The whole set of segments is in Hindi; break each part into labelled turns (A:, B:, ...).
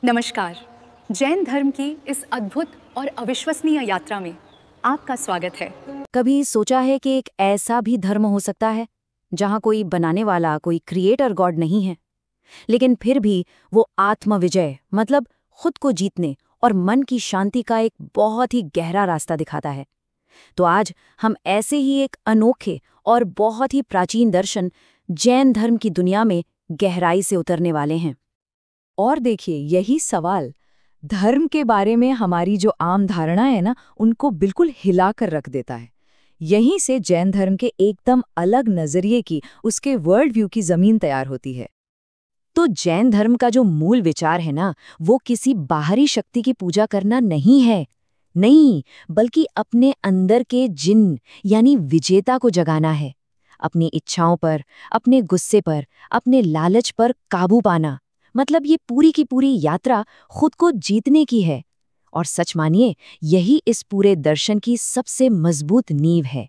A: नमस्कार। जैन धर्म की इस अद्भुत और अविश्वसनीय यात्रा में आपका स्वागत है।
B: कभी सोचा है कि एक ऐसा भी धर्म हो सकता है जहाँ कोई बनाने वाला, कोई क्रिएटर गॉड नहीं है, लेकिन फिर भी वो आत्मविजय मतलब खुद को जीतने और मन की शांति का एक बहुत ही गहरा रास्ता दिखाता है। तो आज हम ऐसे ही एक अनोखे और बहुत ही प्राचीन दर्शन जैन धर्म की दुनिया में गहराई से उतरने वाले हैं।
C: और देखिए, यही सवाल धर्म के बारे में हमारी जो आम धारणा है ना, उनको बिल्कुल हिला कर रख देता है। यहीं से जैन धर्म के एकदम अलग नजरिए की, उसके वर्ल्ड व्यू की जमीन तैयार होती है।
B: तो जैन धर्म का जो मूल विचार है ना, वो किसी बाहरी शक्ति की पूजा करना नहीं है, नहीं, बल्कि अपने अंदर के जिन यानी विजेता को जगाना है। अपनी इच्छाओं पर, अपने गुस्से पर, अपने लालच पर काबू पाना। मतलब ये पूरी की पूरी यात्रा खुद को जीतने की है। और सच मानिए, यही इस पूरे दर्शन की सबसे मजबूत नींव है।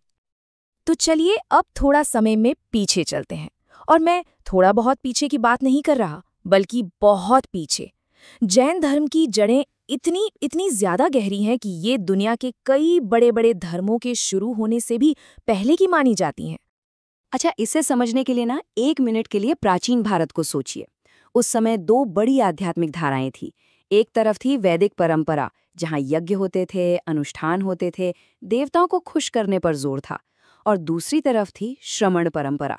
D: तो चलिए अब थोड़ा समय में पीछे चलते हैं। और मैं थोड़ा बहुत पीछे की बात नहीं कर रहा, बल्कि बहुत पीछे। जैन धर्म की जड़ें इतनी ज्यादा गहरी हैं कि ये दुनिया के कई बड़े बड़े धर्मों के शुरू होने से भी पहले की मानी जाती हैं।
B: अच्छा, इसे समझने के लिए ना 1 मिनट के लिए प्राचीन भारत को सोचिए। उस समय दो बड़ी आध्यात्मिक धाराएं थी। एक तरफ थी वैदिक परंपरा, जहां यज्ञ होते थे, अनुष्ठान होते थे, देवताओं को खुश करने पर जोर था। और दूसरी तरफ थी श्रमण परंपरा।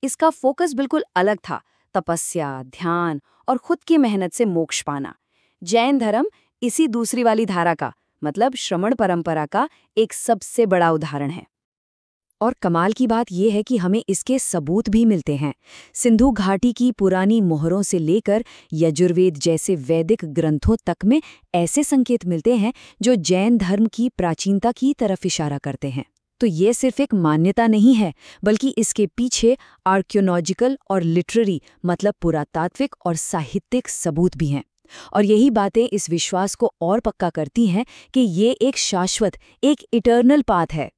B: इसका फोकस बिल्कुल अलग था, तपस्या, ध्यान और खुद की मेहनत से मोक्ष पाना। जैन धर्म इसी दूसरी वाली धारा का, मतलब श्रमण परंपरा का एक सबसे बड़ा उदाहरण है। और कमाल की बात यह है कि हमें इसके सबूत भी मिलते हैं। सिंधु घाटी की पुरानी मोहरों से लेकर यजुर्वेद जैसे वैदिक ग्रंथों तक में ऐसे संकेत मिलते हैं जो जैन धर्म की प्राचीनता की तरफ इशारा करते हैं। तो ये सिर्फ एक मान्यता नहीं है, बल्कि इसके पीछे आर्कियोलॉजिकल और लिटरेरी मतलब पुरातात्विक और साहित्यिक सबूत भी हैं। और यही बातें इस विश्वास को और पक्का करती हैं कि ये एक शाश्वत, एक इटर्नल पाथ है।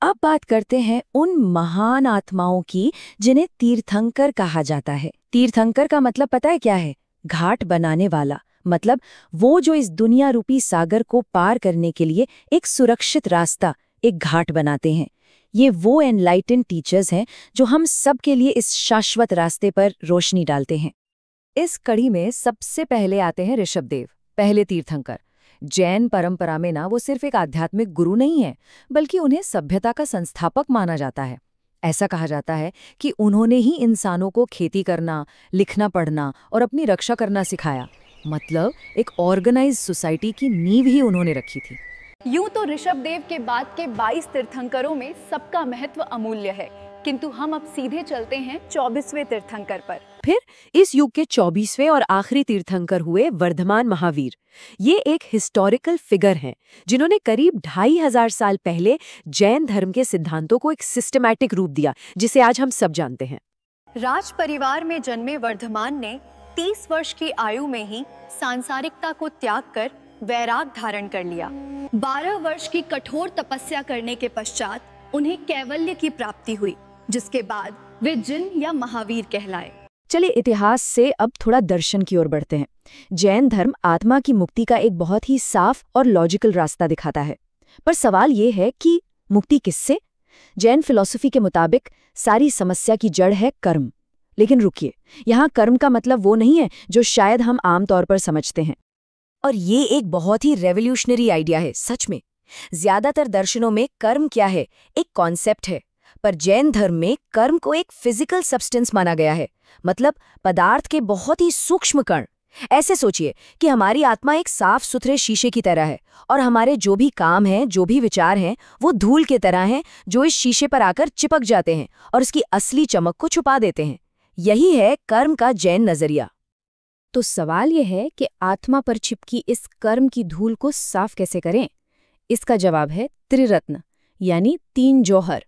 B: अब बात करते हैं उन महान आत्माओं की जिन्हें तीर्थंकर कहा जाता है। तीर्थंकर का मतलब पता है क्या है? घाट बनाने वाला। मतलब वो जो इस दुनिया रूपी सागर को पार करने के लिए एक सुरक्षित रास्ता, एक घाट बनाते हैं। ये वो एनलाइटेंड टीचर्स हैं जो हम सब के लिए इस शाश्वत रास्ते पर रोशनी डालते हैं। इस कड़ी में सबसे पहले आते हैं ऋषभदेव, पहले तीर्थंकर। जैन परंपरा में ना वो सिर्फ एक आध्यात्मिक गुरु नहीं है, बल्कि उन्हें सभ्यता का संस्थापक माना जाता है। ऐसा कहा जाता है कि उन्होंने ही इंसानों को खेती करना, लिखना पढ़ना और अपनी रक्षा करना सिखाया। मतलब एक ऑर्गेनाइज्ड सोसाइटी की नींव ही उन्होंने रखी थी।
A: यूं तो ऋषभदेव के बाद के 22 तीर्थंकरों में सबका महत्व अमूल्य है, किंतु हम अब सीधे चलते हैं 24वें तीर्थंकर पर।
B: फिर इस युग के 24वें और आखिरी तीर्थंकर हुए वर्धमान महावीर। ये एक हिस्टोरिकल फिगर हैं जिन्होंने करीब 2500 साल पहले जैन धर्म के सिद्धांतों को एक सिस्टमैटिक रूप दिया, जिसे आज हम सब जानते हैं।
A: राज परिवार में जन्मे वर्धमान ने 30 वर्ष की आयु में ही सांसारिकता को त्याग कर वैराग धारण कर लिया। 12 वर्ष की कठोर तपस्या करने के पश्चात उन्हें कैवल्य की प्राप्ति हुई, जिसके बाद वे जिन या महावीर कहलाए।
B: चलिए इतिहास से अब थोड़ा दर्शन की ओर बढ़ते हैं। जैन धर्म आत्मा की मुक्ति का एक बहुत ही साफ और लॉजिकल रास्ता दिखाता है। पर सवाल ये है कि मुक्ति किससे? जैन फिलॉसफी के मुताबिक सारी समस्या की जड़ है कर्म। लेकिन रुकिए, यहाँ कर्म का मतलब वो नहीं है जो शायद हम आमतौर पर समझते हैं। और ये एक बहुत ही रेवोल्यूशनरी आइडिया है सच में। ज्यादातर दर्शनों में कर्म क्या है, एक कॉन्सेप्ट है, पर जैन धर्म में कर्म को एक फिजिकल सब्सटेंस माना गया है। मतलब पदार्थ के बहुत ही सूक्ष्म कण। ऐसे सोचिए कि हमारी आत्मा एक साफ सुथरे शीशे की तरह है और हमारे जो भी काम हैं, जो भी विचार हैं, वो धूल की तरह हैं जो इस शीशे पर आकर चिपक जाते हैं और उसकी असली चमक को छुपा देते हैं। यही है कर्म का जैन नजरिया। तो सवाल यह है कि आत्मा पर चिपकी इस कर्म की धूल को साफ कैसे करें? इसका जवाब है त्रिरत्न, यानी 3 जौहर।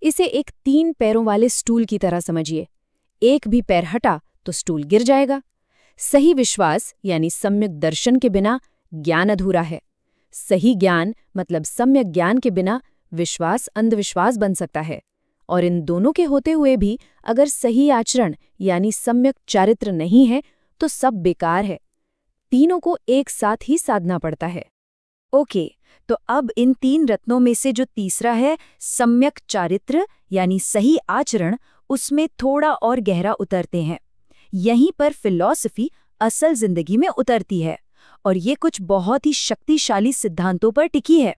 B: इसे एक 3 पैरों वाले स्टूल की तरह समझिए। एक भी पैर हटा तो स्टूल गिर जाएगा। सही विश्वास यानी सम्यक दर्शन के बिना ज्ञान अधूरा है। सही ज्ञान मतलब सम्यक ज्ञान के बिना विश्वास अंधविश्वास बन सकता है। और इन दोनों के होते हुए भी अगर सही आचरण यानी सम्यक चारित्र नहीं है तो सब बेकार है।
D: तीनों को एक साथ ही साधना पड़ता है।
C: ओके, तो अब इन 3 रत्नों में से जो तीसरा है, सम्यक चारित्र यानी सही आचरण, उसमें थोड़ा और गहरा उतरते हैं। यहीं पर फिलॉसफी असल जिंदगी में उतरती है, और ये कुछ बहुत ही शक्तिशाली सिद्धांतों पर टिकी है।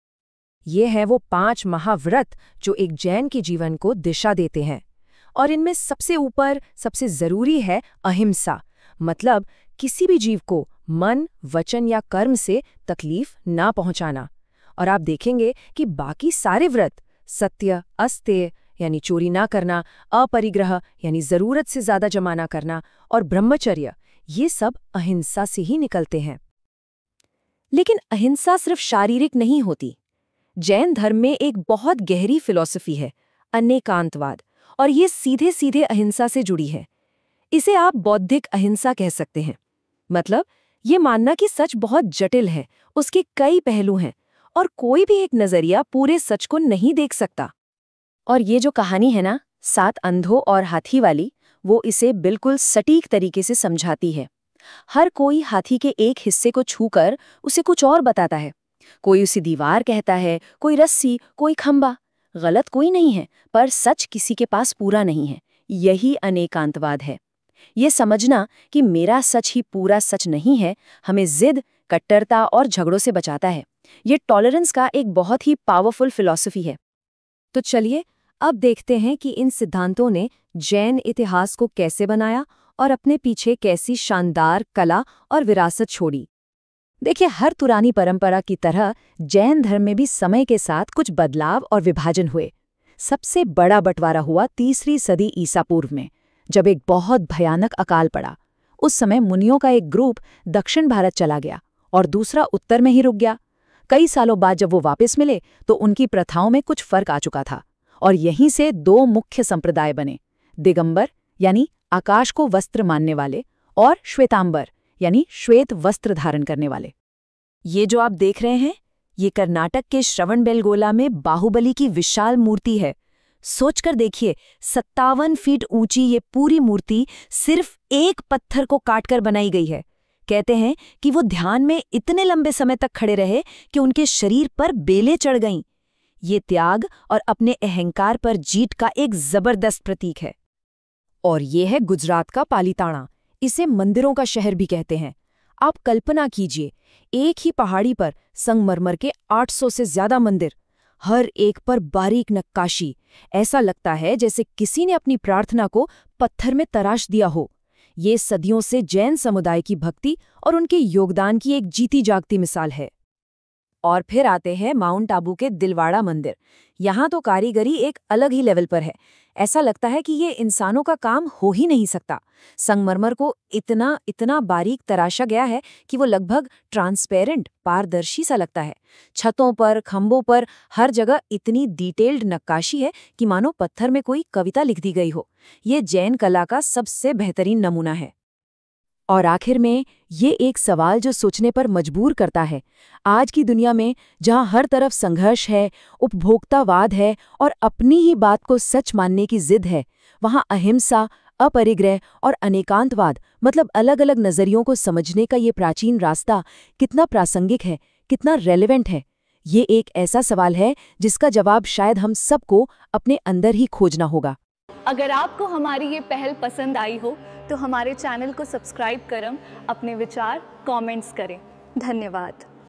D: ये है वो 5 महाव्रत जो एक जैन के जीवन को दिशा देते हैं। और इनमें सबसे ऊपर, सबसे जरूरी है अहिंसा, मतलब किसी भी जीव को मन, वचन या कर्म से तकलीफ ना पहुंचाना। और आप देखेंगे कि बाकी सारे व्रत, सत्य, अस्तेय यानी चोरी ना करना, अपरिग्रह यानी जरूरत से ज्यादा जमा ना करना, और ब्रह्मचर्य, ये सब अहिंसा से ही निकलते हैं। लेकिन अहिंसा सिर्फ शारीरिक नहीं होती। जैन धर्म में एक बहुत गहरी फिलॉसफी है, अनेकांतवाद, और ये सीधे सीधे अहिंसा से जुड़ी है। इसे आप बौद्धिक अहिंसा कह सकते हैं। मतलब ये मानना कि सच बहुत जटिल है, उसके कई पहलू हैं, और कोई भी एक नजरिया पूरे सच को नहीं देख सकता। और ये जो कहानी है ना, 7 अंधों और हाथी वाली, वो इसे बिल्कुल सटीक तरीके से समझाती है। हर कोई हाथी के एक हिस्से को छूकर उसे कुछ और बताता है। कोई उसे दीवार कहता है, कोई रस्सी, कोई खंबा। गलत कोई नहीं है, पर सच किसी के पास पूरा नहीं है। यही अनेकांतवाद है। ये समझना कि मेरा सच ही पूरा सच नहीं है, हमें जिद, कट्टरता और झगड़ों से बचाता है। ये टॉलरेंस का एक बहुत ही पावरफुल फिलॉसफी है।
C: तो चलिए अब देखते हैं कि इन सिद्धांतों ने जैन इतिहास को कैसे बनाया और अपने पीछे कैसी शानदार कला और विरासत छोड़ी। देखिए, हर पुरानी परंपरा की तरह जैन धर्म में भी समय के साथ कुछ बदलाव और विभाजन हुए। सबसे बड़ा बंटवारा हुआ 3री सदी ईसा पूर्व में, जब एक बहुत भयानक अकाल पड़ा। उस समय मुनियों का एक ग्रुप दक्षिण भारत चला गया और दूसरा उत्तर में ही रुक गया। कई सालों बाद जब वो वापस मिले तो उनकी प्रथाओं में कुछ फर्क आ चुका था, और यहीं से 2 मुख्य संप्रदाय बने, दिगंबर यानी आकाश को वस्त्र मानने वाले, और श्वेतांबर यानी श्वेत वस्त्र धारण करने वाले। ये जो आप देख रहे हैं, ये कर्नाटक के श्रवणबेलगोला में बाहुबली की विशाल मूर्ति है। सोचकर देखिए, 57 फीट ऊंची ये पूरी मूर्ति सिर्फ एक पत्थर को काटकर बनाई गई है। कहते हैं कि वो ध्यान में इतने लंबे समय तक खड़े रहे कि उनके शरीर पर बेलें चढ़ गईं। ये त्याग और अपने अहंकार पर जीत का एक जबरदस्त प्रतीक है। और ये है गुजरात का पालीताना। इसे मंदिरों का शहर भी कहते हैं। आप कल्पना कीजिए, एक ही पहाड़ी पर संगमरमर के 800 से ज्यादा मंदिर, हर एक पर बारीक नक्काशी। ऐसा लगता है जैसे किसी ने अपनी प्रार्थना को पत्थर में तराश दिया हो। ये सदियों से जैन समुदाय की भक्ति और उनके योगदान की एक जीती जागती मिसाल है। और फिर आते हैं माउंट आबू के दिलवाड़ा मंदिर। यहाँ तो कारीगरी एक अलग ही लेवल पर है। ऐसा लगता है कि ये इंसानों का काम हो ही नहीं सकता। संगमरमर को इतना इतना बारीक तराशा गया है कि वो लगभग ट्रांसपेरेंट, पारदर्शी सा लगता है। छतों पर, खंभों पर, हर जगह इतनी डिटेल्ड नक्काशी है कि मानो पत्थर में कोई कविता लिख दी गई हो। ये जैन कला का सबसे बेहतरीन नमूना है। और आखिर में ये एक सवाल जो सोचने पर मजबूर करता है। आज की दुनिया में जहां हर तरफ संघर्ष है, उपभोक्तावाद है और अपनी ही बात को सच मानने की जिद है, वहां अहिंसा, अपरिग्रह और अनेकांतवाद, मतलब अलग अलग नजरियों को समझने का ये प्राचीन रास्ता कितना प्रासंगिक है, कितना रेलेवेंट है। ये एक ऐसा सवाल है जिसका जवाब शायद हम सबको अपने अंदर ही खोजना होगा।
A: अगर आपको हमारी ये पहल पसंद आई हो तो हमारे चैनल को सब्सक्राइब करें, अपने विचार कमेंट्स करें। धन्यवाद।